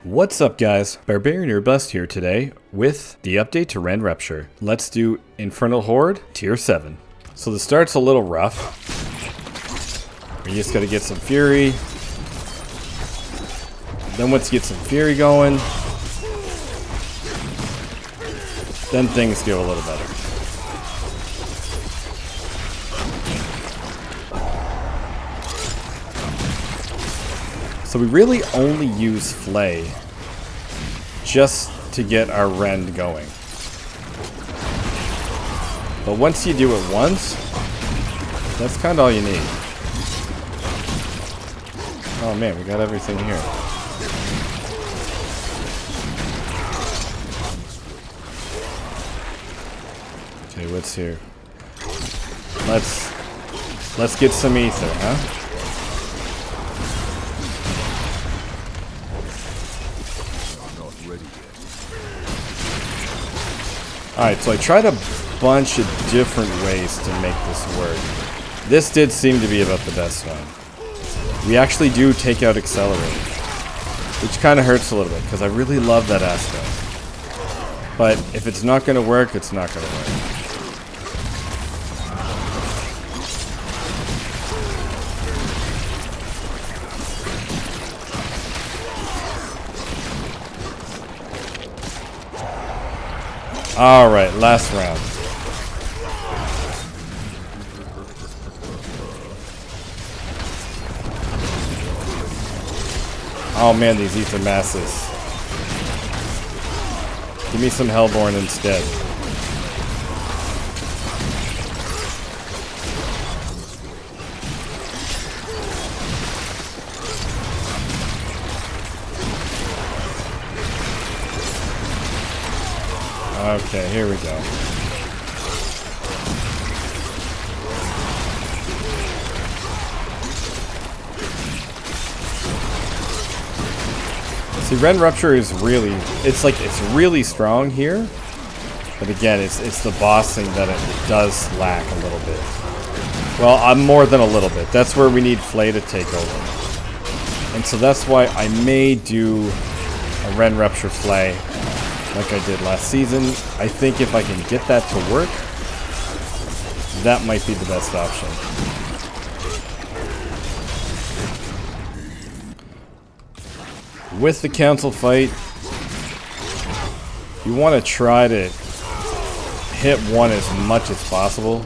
What's up guys, Barbarian or Bust here today with the update to Rend Rupture. Let's do Infernal Horde Tier 7. So the start's a little rough. We just gotta get some Fury. Then once you get some Fury going, then things get a little better. So we really only use Flay just to get our Rend going. But once you do it once, that's kind of all you need. Oh man, we got everything here. Okay, what's here? Let's get some ether, huh? Alright, so I tried a bunch of different ways to make this work. This did seem to be about the best one. We actually do take out Accelerate, which kind of hurts a little bit, because I really love that aspect. But if it's not going to work, it's not going to work. Alright, last round. Oh man, these ether masses. Give me some Hellborn instead. Okay, here we go. See, Rend Rupture is really, it's really strong here, but again, it's the boss thing that it does lack a little bit. Well, I'm more than a little bit. That's where we need Flay to take over. And so that's why I may do a Rend Rupture Flay like I did last season. I think if I can get that to work, that might be the best option. With the council fight, you want to try to hit one as much as possible.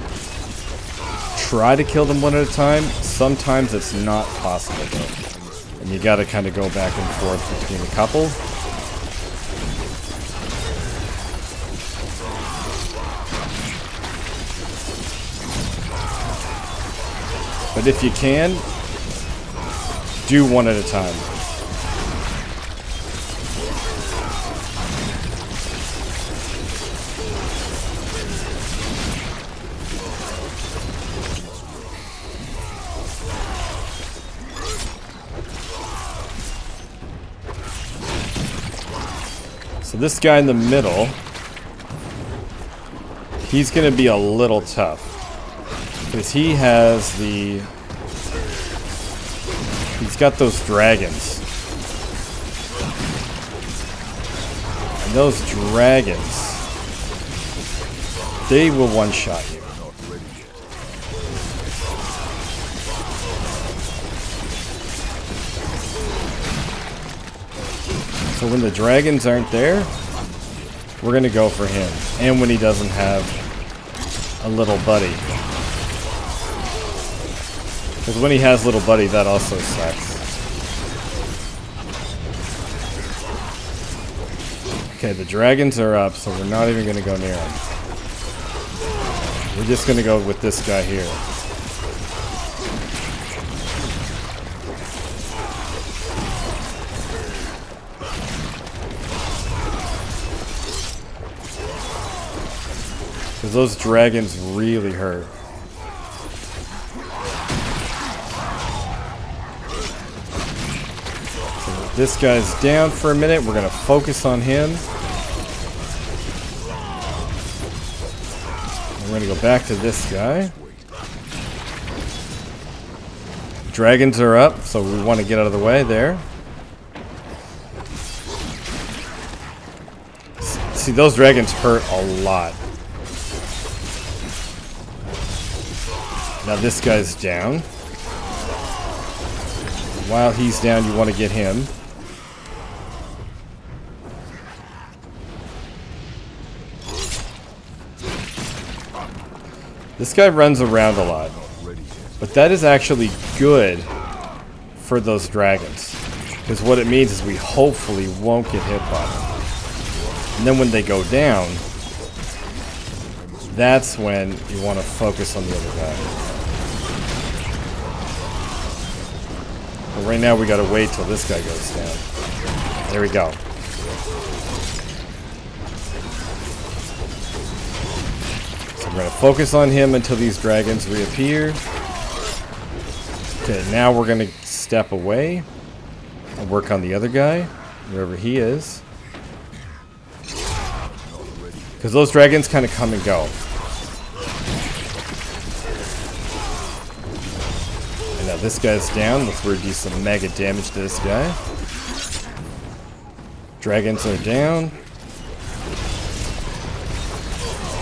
Try to kill them one at a time. Sometimes it's not possible though, and you got to kind of go back and forth between a couple. But if you can, do one at a time. So this guy in the middle, he's going to be a little tough. Because he has the... He's got those dragons. And those dragons, they will one-shot you. So when the dragons aren't there, we're going to go for him. And when he doesn't have a little buddy. Because when he has little buddy, that also sucks. Okay, the dragons are up, so we're not even going to go near them. We're just going to go with this guy here. Because those dragons really hurt. This guy's down for a minute. We're going to focus on him. We're going to go back to this guy. Dragons are up, so we want to get out of the way there. See, those dragons hurt a lot. Now this guy's down. While he's down, you want to get him. This guy runs around a lot. But that is actually good for those dragons. Because what it means is we hopefully won't get hit by them. And then when they go down, that's when you want to focus on the other guy. But right now we gotta wait till this guy goes down. There we go. So we're gonna focus on him until these dragons reappear. Okay, now we're gonna step away and work on the other guy, wherever he is. Because those dragons kind of come and go. And now this guy's down. Let's do some mega damage to this guy. Dragons are down.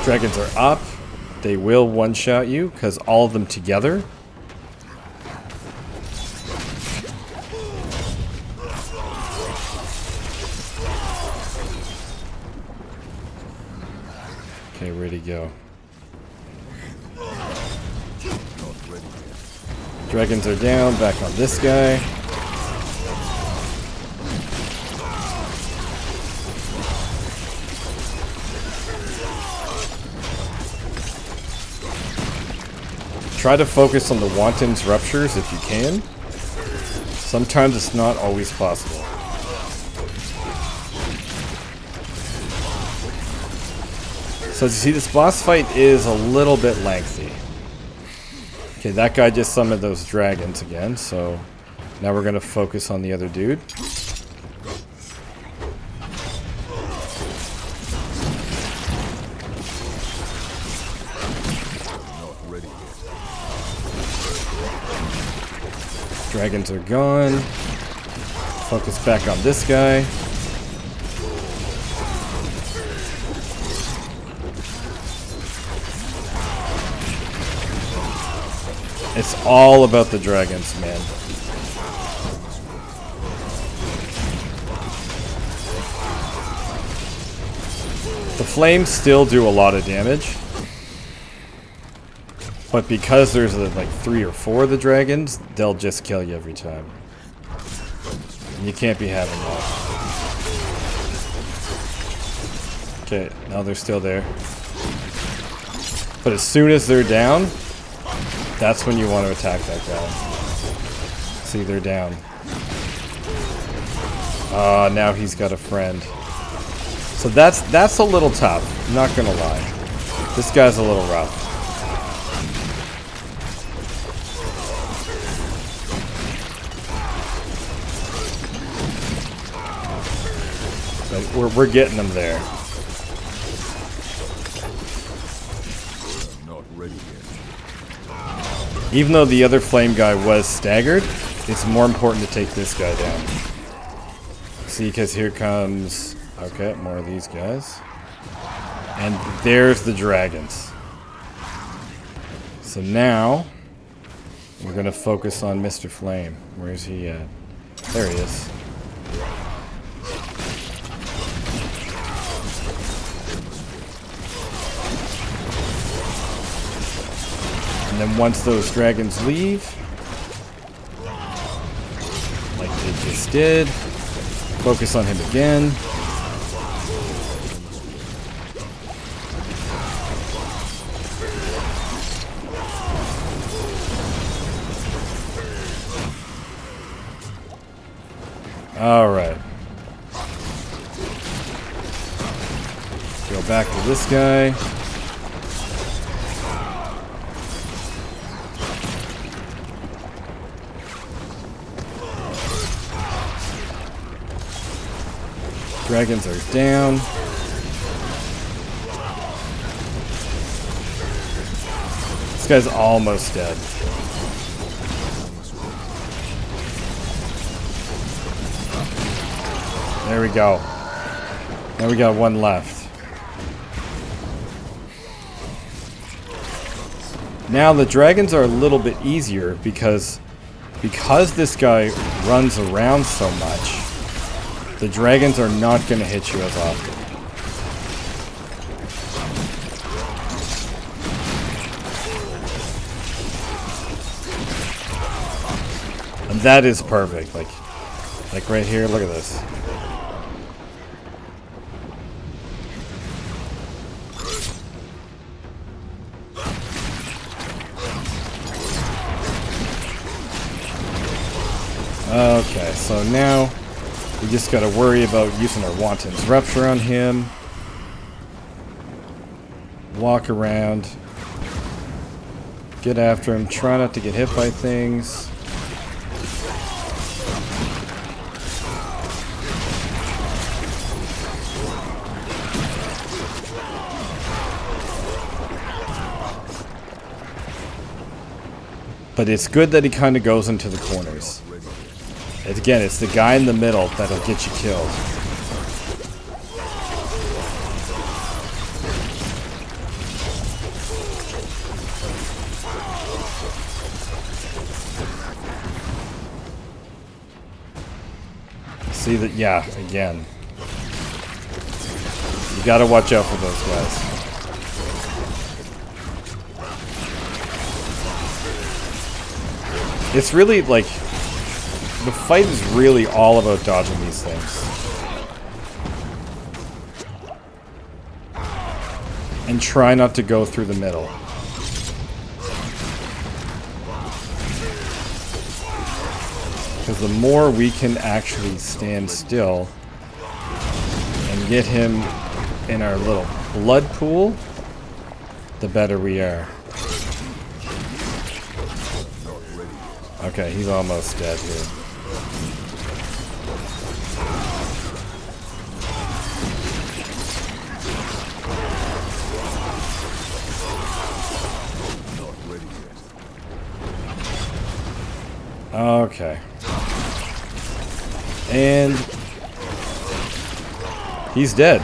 Dragons are up. They will one-shot you, because all of them together. Okay, ready to go. Dragons are down, back on this guy. Try to focus on the Wanton's Ruptures if you can. Sometimes it's not always possible. So as you see, this boss fight is a little bit lengthy. Okay, that guy just summoned those dragons again, so now we're going to focus on the other dude. Dragons are gone. Focus back on this guy. It's all about the dragons, man. The flames still do a lot of damage. But because there's like 3 or 4 of the dragons, they'll just kill you every time. And you can't be having that. Okay, now they're still there. But as soon as they're down, that's when you want to attack that guy. See, they're down. Now he's got a friend. So that's a little tough, I'm not gonna lie. This guy's a little rough. But we're getting them there. Even though the other flame guy was staggered, it's more important to take this guy down. See, because here comes... Okay, more of these guys. And there's the dragons. So now, we're going to focus on Mr. Flame. Where's he at? There he is. And then once those dragons leave, like they just did, focus on him again. All right. Go back to this guy. Dragons are down. This guy's almost dead. There we go. Now we got one left. Now the dragons are a little bit easier because this guy runs around so much, the dragons are not going to hit you as often. And that is perfect. Like right here, look at this. Okay, so now we just gotta worry about using our Wanton's Rupture on him. Walk around. Get after him. Try not to get hit by things. But it's good that he kind of goes into the corners. Again, it's the guy in the middle that'll get you killed. See that? Yeah, again. You gotta watch out for those guys. It's really like, the fight is really all about dodging these things. And try not to go through the middle. Because the more we can actually stand still and get him in our little blood pool, the better we are. Okay, he's almost dead here. Okay. And he's dead.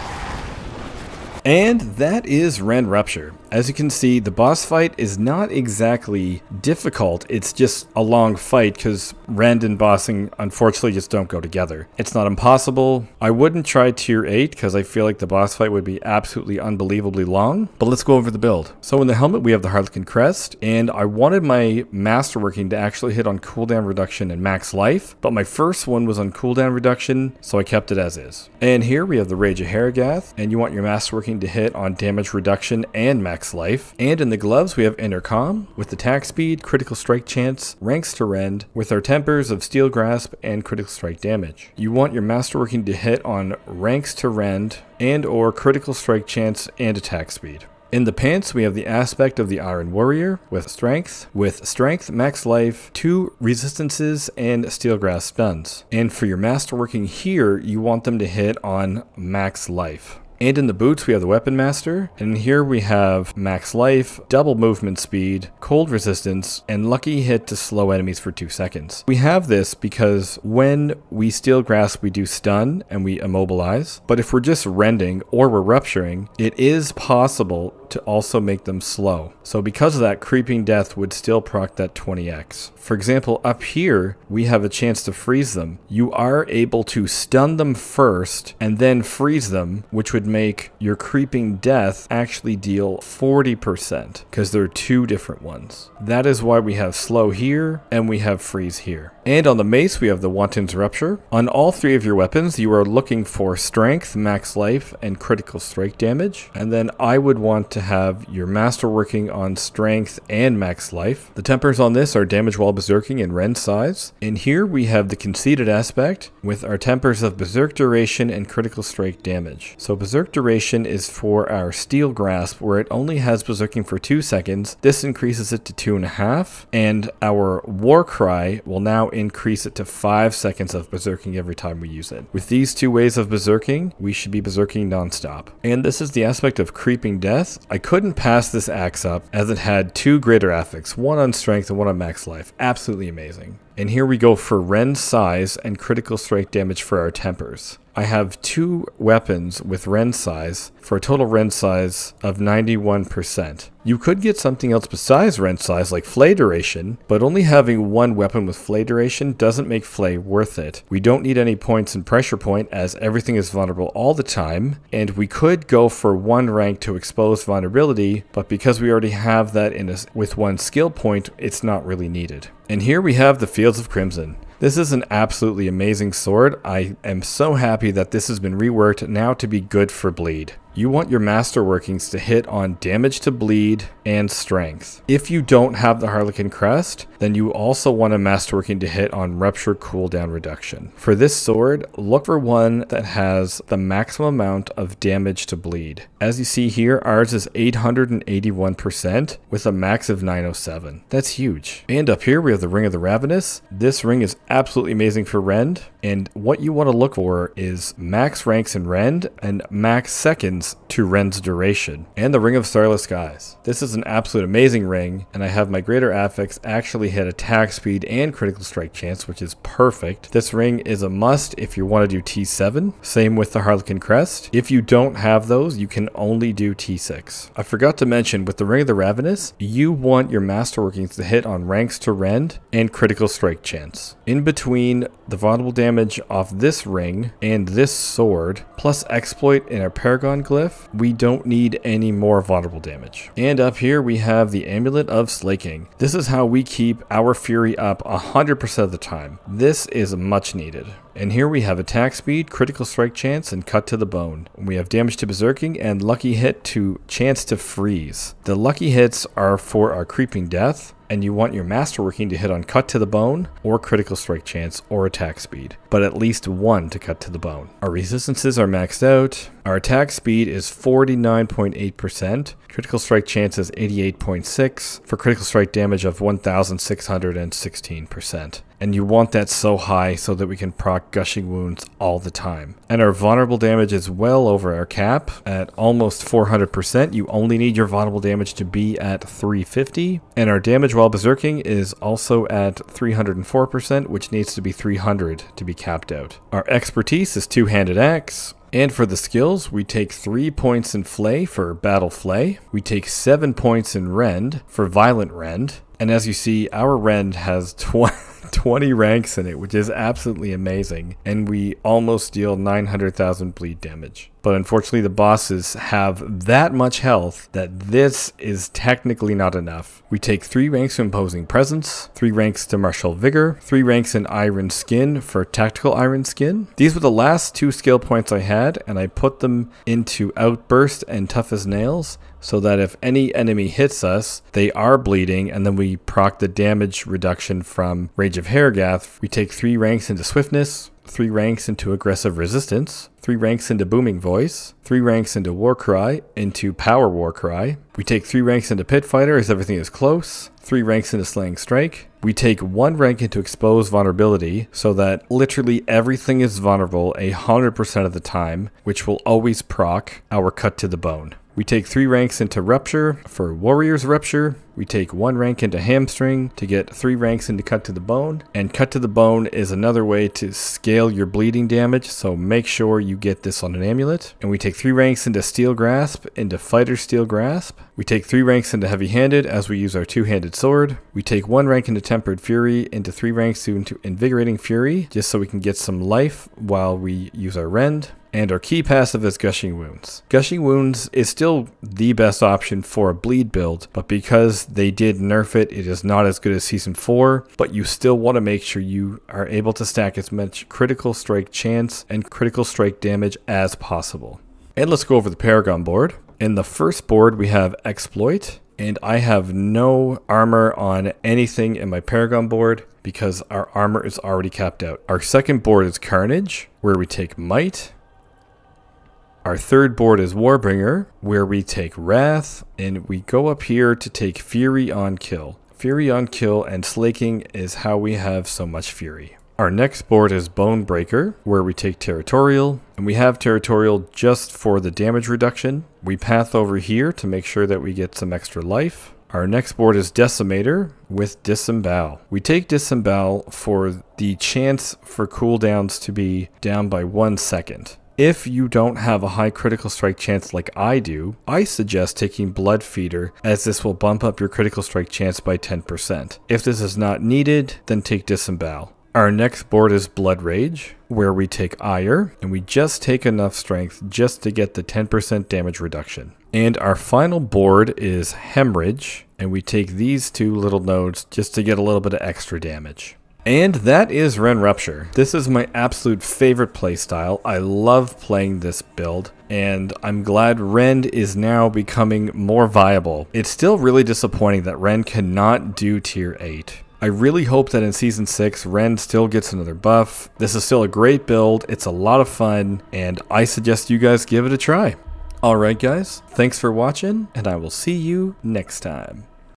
And that is Rend Rupture. As you can see, the boss fight is not exactly difficult, it's just a long fight because Rend and bossing unfortunately just don't go together. It's not impossible. I wouldn't try tier 8 because I feel like the boss fight would be absolutely unbelievably long, but let's go over the build. So in the helmet we have the Harlequin Crest, and I wanted my masterworking to actually hit on cooldown reduction and max life, but my first one was on cooldown reduction, so I kept it as is. And here we have the Rage of Haragath, and you want your masterworking to hit on damage reduction and max life. And in the gloves we have intercom with attack speed, critical strike chance, ranks to rend, with our tempers of steel grasp and critical strike damage. You want your masterworking to hit on ranks to rend and or critical strike chance and attack speed. In the pants, we have the aspect of the Iron Warrior with strength, max life, 2 resistances, and steel grasp stuns. And for your masterworking here, you want them to hit on max life. And in the boots, we have the Weapon Master, and here we have max life, double movement speed, cold resistance, and lucky hit to slow enemies for 2 seconds. We have this because when we steel grasp, we do stun and we immobilize, but if we're just rending or we're rupturing, it is possible to also make them slow. So because of that, Creeping Death would still proc that 20x. For example, up here, we have a chance to freeze them. You are able to stun them first and then freeze them, which would make your Creeping Death actually deal 40% because there are 2 different ones. That is why we have slow here and we have freeze here. And on the mace, we have the Wanton's Rupture. On all 3 of your weapons, you are looking for strength, max life, and critical strike damage. And then I would want to have your masterworking on strength and max life. The tempers on this are damage while berserking and rend size. And here we have the conceited aspect with our tempers of berserk duration and critical strike damage. So berserk duration is for our steel grasp where it only has berserking for 2 seconds. This increases it to 2.5, and our war cry will now increase it to 5 seconds of berserking every time we use it. With these 2 ways of berserking, we should be berserking non-stop. And this is the aspect of Creeping Death. I couldn't pass this axe up as it had 2 greater affixes, one on strength and one on max life. Absolutely amazing. And here we go for rend size and critical strike damage for our tempers. I have 2 weapons with rend size for a total rend size of 91%. You could get something else besides rend size like flay duration, but only having 1 weapon with flay duration doesn't make flay worth it. We don't need any points in pressure point as everything is vulnerable all the time, and we could go for 1 rank to expose vulnerability, but because we already have that with 1 skill point, it's not really needed. And here we have the Fields of Crimson. This is an absolutely amazing sword. I am so happy that this has been reworked now to be good for bleed. You want your master workings to hit on damage to bleed and strength. If you don't have the Harlequin Crest, then you also want a master working to hit on rupture cooldown reduction. For this sword, look for one that has the maximum amount of damage to bleed. As you see here, ours is 881% with a max of 907. That's huge. And up here we have the Ring of the Ravenous. This ring is absolutely amazing for Rend, and what you want to look for is max ranks in Rend and max seconds to Rend's duration, and the Ring of Starless Skies. This is an absolute amazing ring, and I have my Greater Affix actually hit attack speed and critical strike chance, which is perfect. This ring is a must if you want to do T7. Same with the Harlequin Crest. If you don't have those, you can only do T6. I forgot to mention, with the Ring of the Ravenous, you want your masterworkings to hit on ranks to Rend and critical strike chance. In between the vulnerable damage off this ring and this sword, plus exploit in our Paragon glyph, we don't need any more vulnerable damage. And up here we have the Amulet of Slaking. This is how we keep our Fury up 100% of the time. This is much needed. And here we have attack speed, critical strike chance, and cut to the bone. We have damage to berserking and lucky hit to chance to freeze. The lucky hits are for our creeping death, and you want your masterworking to hit on cut to the bone or critical strike chance or attack speed, but at least 1 to cut to the bone. Our resistances are maxed out. Our attack speed is 49.8%. Critical strike chance is 88.6 for critical strike damage of 1,616%. And you want that so high so that we can proc gushing wounds all the time. And our vulnerable damage is well over our cap at almost 400%. You only need your vulnerable damage to be at 350. And our damage while berserking is also at 304%, which needs to be 300 to be capped out. Our expertise is two-handed axe. And for the skills, we take 3 points in Flay for Battle Flay. We take 7 points in Rend for Violent Rend. And as you see, our Rend has 20 ranks in it, which is absolutely amazing. And we almost deal 900,000 bleed damage. But unfortunately, the bosses have that much health that this is technically not enough. We take 3 ranks to Imposing Presence, 3 ranks to Martial Vigor, 3 ranks in Iron Skin for Tactical Iron Skin. These were the last 2 skill points I had, and I put them into Outburst and Tough as Nails, so that if any enemy hits us, they are bleeding, and then we proc the damage reduction from Rage of Harrogath. We take 3 ranks into Swiftness, 3 ranks into Aggressive Resistance, 3 ranks into Booming Voice, 3 ranks into Warcry, into Power Warcry. We take 3 ranks into Pit Fighter as everything is close, 3 ranks into Slaying Strike. We take 1 rank into Expose Vulnerability so that literally everything is vulnerable 100% of the time, which will always proc our Cut to the Bone. We take 3 ranks into Rupture for Warrior's Rupture. We take 1 rank into Hamstring to get 3 ranks into Cut to the Bone. And Cut to the Bone is another way to scale your bleeding damage, so make sure you get this on an amulet. And we take 3 ranks into Steel Grasp, into Fighter Steel Grasp. We take 3 ranks into Heavy Handed as we use our 2-handed sword. We take 1 rank into Tempered Fury, into 3 ranks into Invigorating Fury, just so we can get some life while we use our Rend. And our key passive is Gushing Wounds. Gushing Wounds is still the best option for a bleed build, but because they did nerf it, it is not as good as Season 4, but you still want to make sure you are able to stack as much critical strike chance and critical strike damage as possible. And let's go over the Paragon board. In the first board, we have Exploit, and I have no armor on anything in my Paragon board because our armor is already capped out. Our second board is Carnage, where we take Might. Our third board is Warbringer, where we take Wrath, and we go up here to take Fury on Kill. Fury on Kill and Slaking is how we have so much Fury. Our next board is Bonebreaker, where we take Territorial, and we have Territorial just for the damage reduction. We path over here to make sure that we get some extra life. Our next board is Decimator with Disembowel. We take Disembowel for the chance for cooldowns to be down by 1 second. If you don't have a high critical strike chance like I do, I suggest taking Blood Feeder, as this will bump up your critical strike chance by 10%. If this is not needed, then take Disembowel. Our next board is Blood Rage, where we take Ire, and we just take enough strength just to get the 10% damage reduction. And our final board is Hemorrhage, and we take these 2 little nodes just to get a little bit of extra damage. And that is Rend Rupture. This is my absolute favorite playstyle. I love playing this build, and I'm glad Rend is now becoming more viable. It's still really disappointing that Rend cannot do tier 8. I really hope that in Season 6, Rend still gets another buff. This is still a great build, it's a lot of fun, and I suggest you guys give it a try. Alright guys, thanks for watching, and I will see you next time.